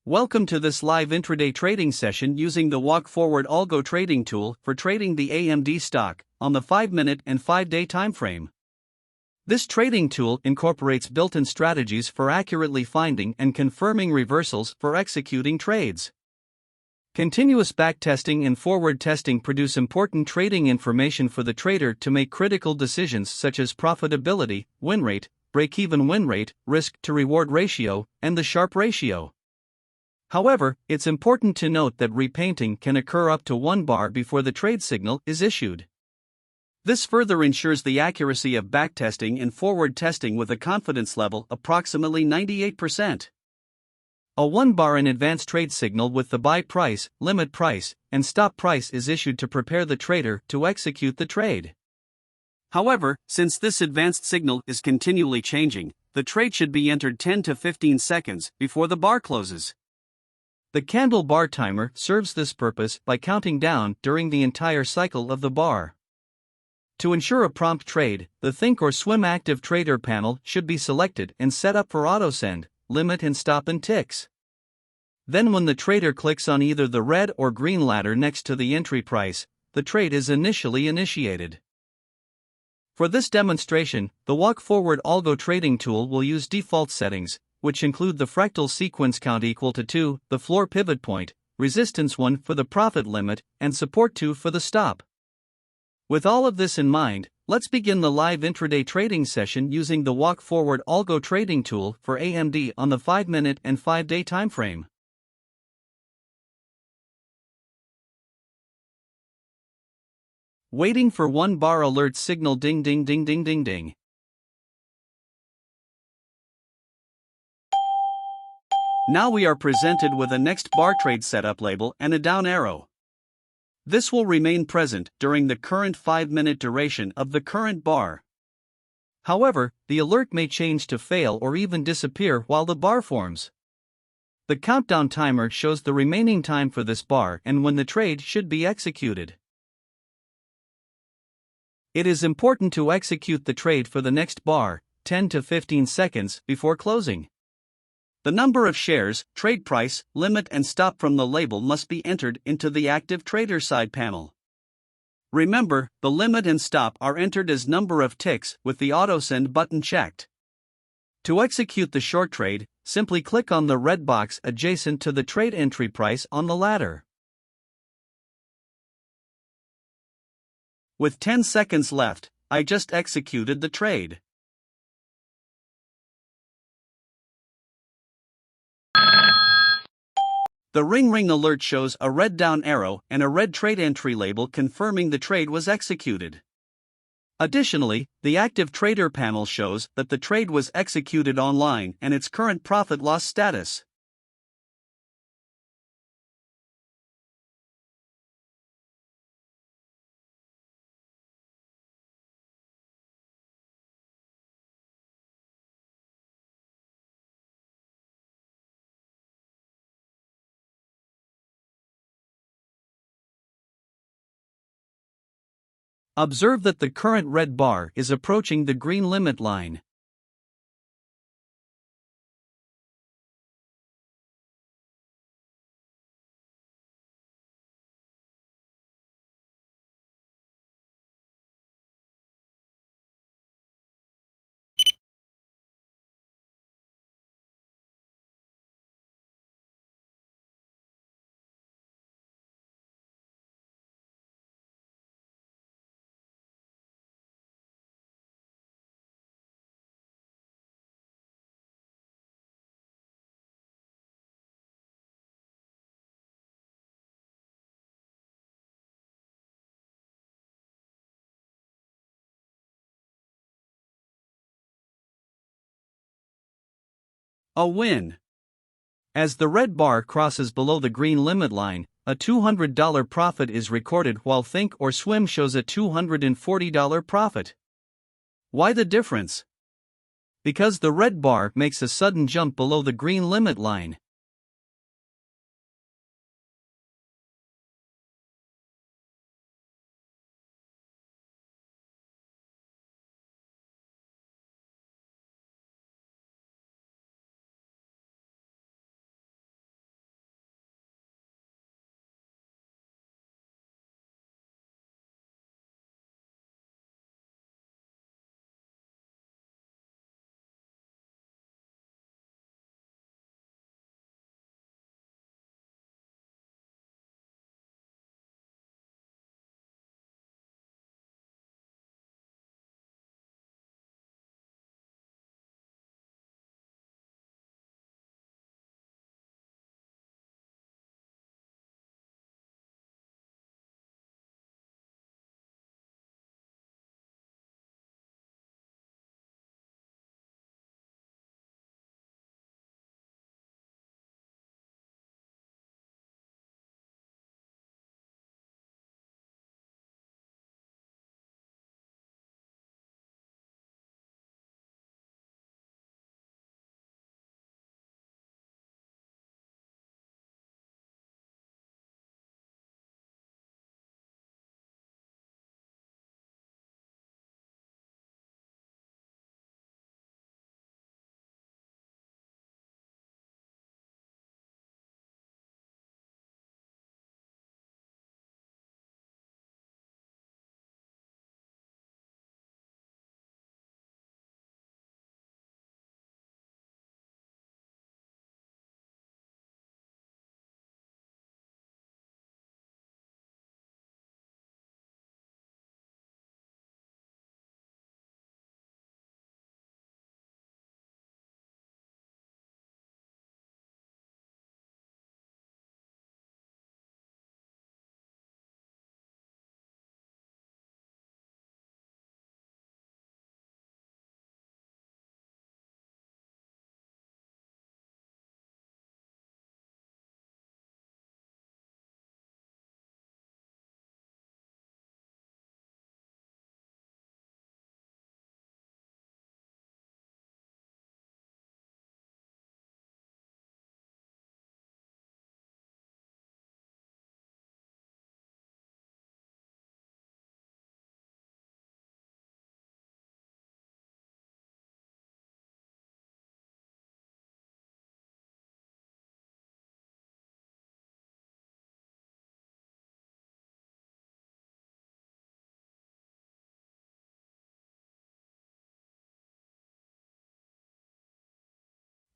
Welcome to this live intraday trading session using the Walk Forward Algo Trading tool for trading the AMD stock on the 5-minute and 5-day time frame. This trading tool incorporates built-in strategies for accurately finding and confirming reversals for executing trades. Continuous backtesting and forward testing produce important trading information for the trader to make critical decisions such as profitability, win rate, break-even win rate, risk-to-reward ratio, and the Sharpe ratio. However, it's important to note that repainting can occur up to 1 bar before the trade signal is issued. This further ensures the accuracy of backtesting and forward testing with a confidence level approximately 98%. A 1 bar in advance trade signal with the buy price, limit price, and stop price is issued to prepare the trader to execute the trade. However, since this advanced signal is continually changing, the trade should be entered 10 to 15 seconds before the bar closes. The candle bar timer serves this purpose by counting down during the entire cycle of the bar. To ensure a prompt trade, the Think or Swim Active Trader panel should be selected and set up for auto-send, limit and stop and ticks. Then when the trader clicks on either the red or green ladder next to the entry price, the trade is initially initiated. For this demonstration, the Walk Forward Algo Trading tool will use default settings, which include the fractal sequence count equal to 2, the floor pivot point, resistance 1 for the profit limit, and support 2 for the stop. With all of this in mind, let's begin the live intraday trading session using the Walk Forward Algo Trading tool for AMD on the 5-minute and 5-day time frame. Waiting for 1 bar alert signal. Ding ding ding ding ding ding. Now we are presented with a next bar trade setup label and a down arrow. This will remain present during the current 5-minute duration of the current bar. However, the alert may change to fail or even disappear while the bar forms. The countdown timer shows the remaining time for this bar and when the trade should be executed. It is important to execute the trade for the next bar, 10 to 15 seconds before closing. The number of shares, trade price, limit and stop from the label must be entered into the active trader side panel. Remember, the limit and stop are entered as number of ticks with the auto-send button checked. To execute the short trade, simply click on the red box adjacent to the trade entry price on the ladder. With 10 seconds left, I just executed the trade. The ring alert shows a red down arrow and a red trade entry label confirming the trade was executed. Additionally, the active trader panel shows that the trade was executed online and its current profit loss status. Observe that the current red bar is approaching the green limit line. A win. As the red bar crosses below the green limit line, a $200 profit is recorded while Think or Swim shows a $240 profit. Why the difference? Because the red bar makes a sudden jump below the green limit line.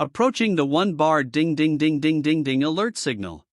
Approaching the 1-bar ding ding ding ding ding ding alert signal.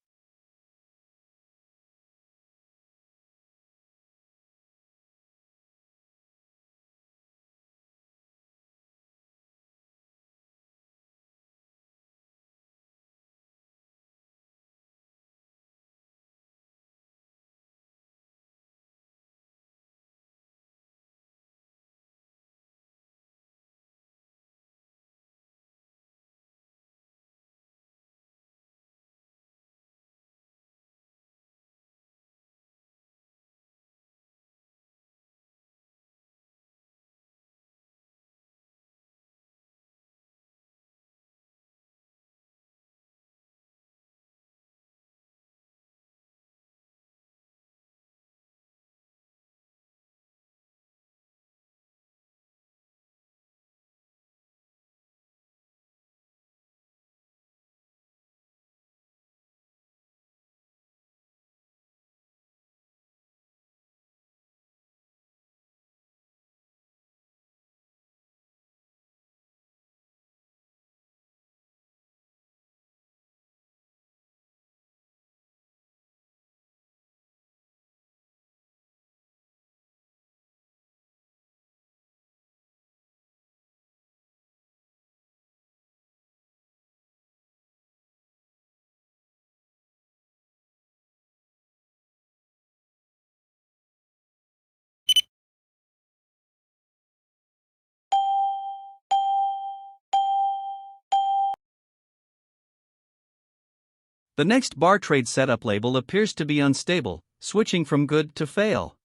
The next bar trade setup label appears to be unstable, switching from good to fail.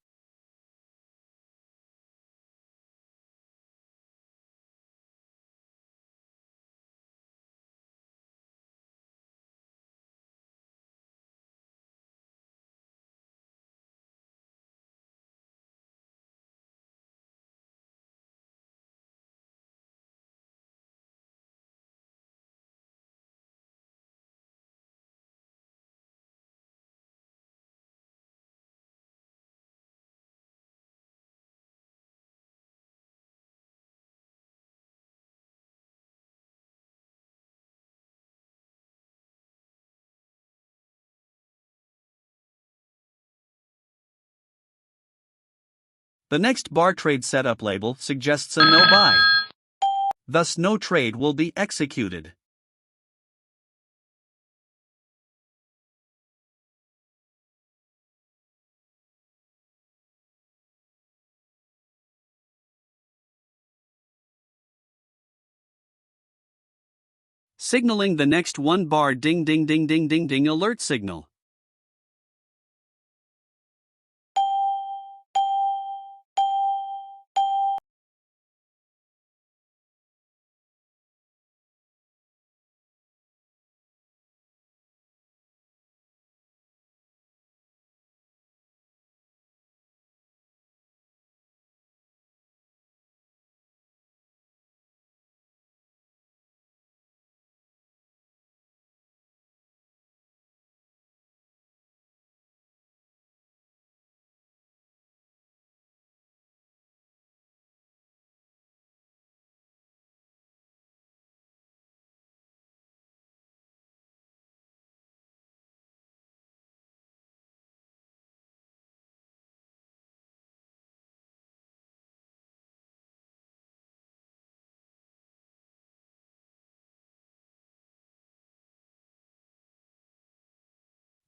The next bar trade setup label suggests a no buy. Thus, no trade will be executed. Signaling the next 1-bar ding ding ding ding ding ding alert signal.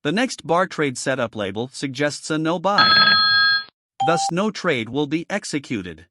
The next bar trade setup label suggests a no buy. Thus, no trade will be executed.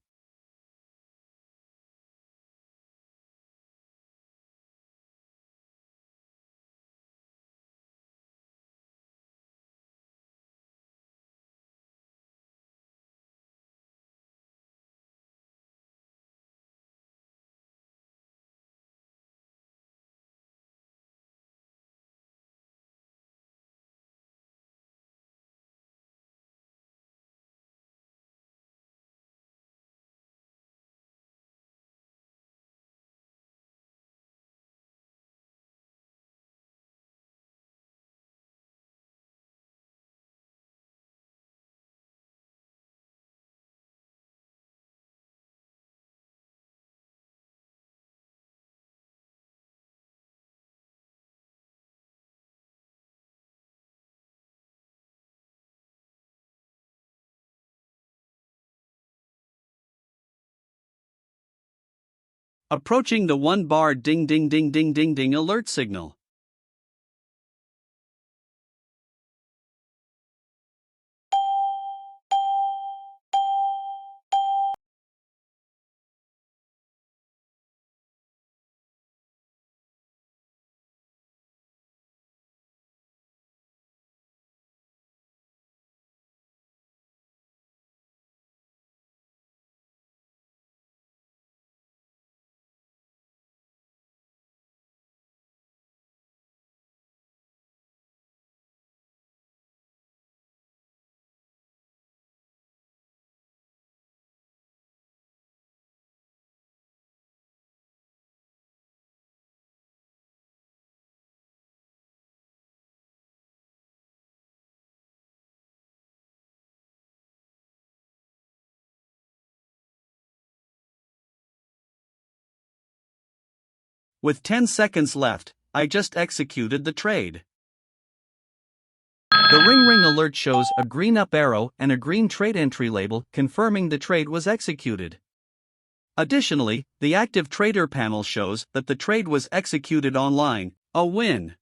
Approaching the 1 bar ding ding ding ding ding ding alert signal. With 10 seconds left, I just executed the trade. The ring alert shows a green up arrow and a green trade entry label confirming the trade was executed. Additionally, the active trader panel shows that the trade was executed online, a win.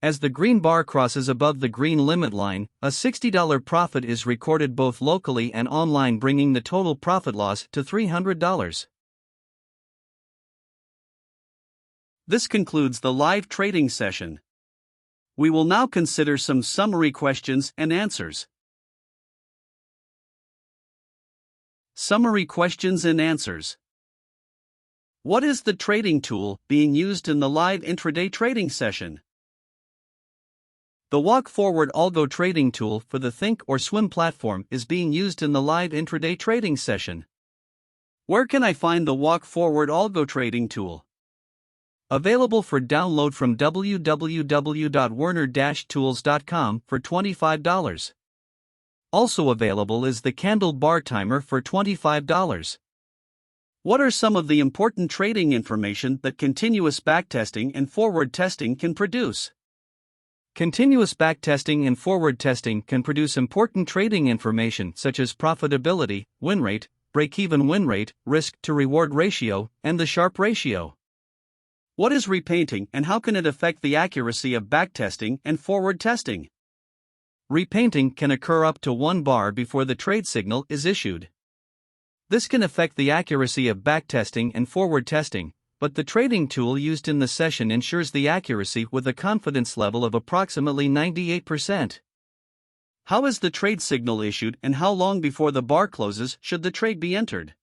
As the green bar crosses above the green limit line, a $60 profit is recorded both locally and online, bringing the total profit loss to $300. This concludes the live trading session. We will now consider some summary questions and answers. Summary questions and answers. What is the trading tool being used in the live intraday trading session? The Walk Forward Algo Trading tool for the Think or Swim platform is being used in the live intraday trading session. Where can I find the Walk Forward Algo Trading tool? Available for download from www.werner-tools.com for $25. Also available is the candle bar timer for $25. What are some of the important trading information that continuous backtesting and forward testing can produce? Continuous backtesting and forward testing can produce important trading information such as profitability, win rate, break-even win rate, risk-to-reward ratio, and the Sharpe ratio. What is repainting and how can it affect the accuracy of backtesting and forward testing? Repainting can occur up to 1 bar before the trade signal is issued. This can affect the accuracy of backtesting and forward testing, but the trading tool used in the session ensures the accuracy with a confidence level of approximately 98%. How is the trade signal issued and how long before the bar closes should the trade be entered?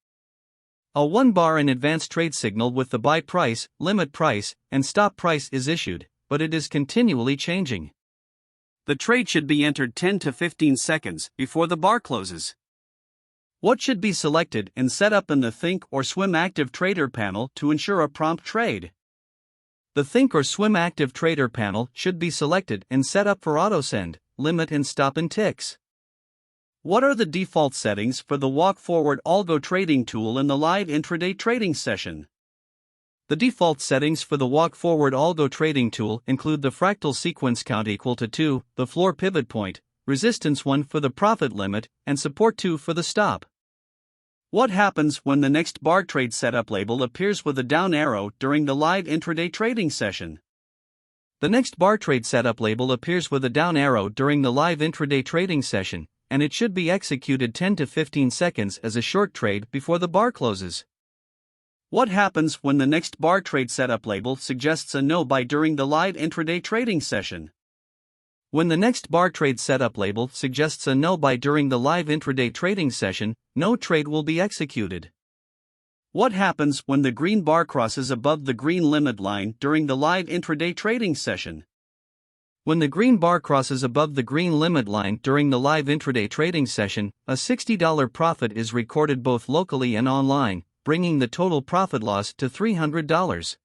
A 1 bar in advance trade signal with the buy price, limit price, and stop price is issued, but it is continually changing. The trade should be entered 10 to 15 seconds before the bar closes. What should be selected and set up in the Think or Swim Active Trader panel to ensure a prompt trade? The Think or Swim Active Trader panel should be selected and set up for auto send, limit and stop in ticks. What are the default settings for the Walk Forward Algo Trading tool in the live intraday trading session? The default settings for the Walk Forward Algo Trading tool include the fractal sequence count equal to 2, the floor pivot point, resistance 1 for the profit limit, and support 2 for the stop. What happens when the next bar trade setup label appears with a down arrow during the live intraday trading session? The next bar trade setup label appears with a down arrow during the live intraday trading session, and it should be executed 10 to 15 seconds as a short trade before the bar closes. What happens when the next bar trade setup label suggests a no buy during the live intraday trading session? When the next bar trade setup label suggests a no buy during the live intraday trading session, no trade will be executed. What happens when the green bar crosses above the green limit line during the live intraday trading session? When the green bar crosses above the green limit line during the live intraday trading session, a $60 profit is recorded both locally and online, bringing the total profit loss to $300.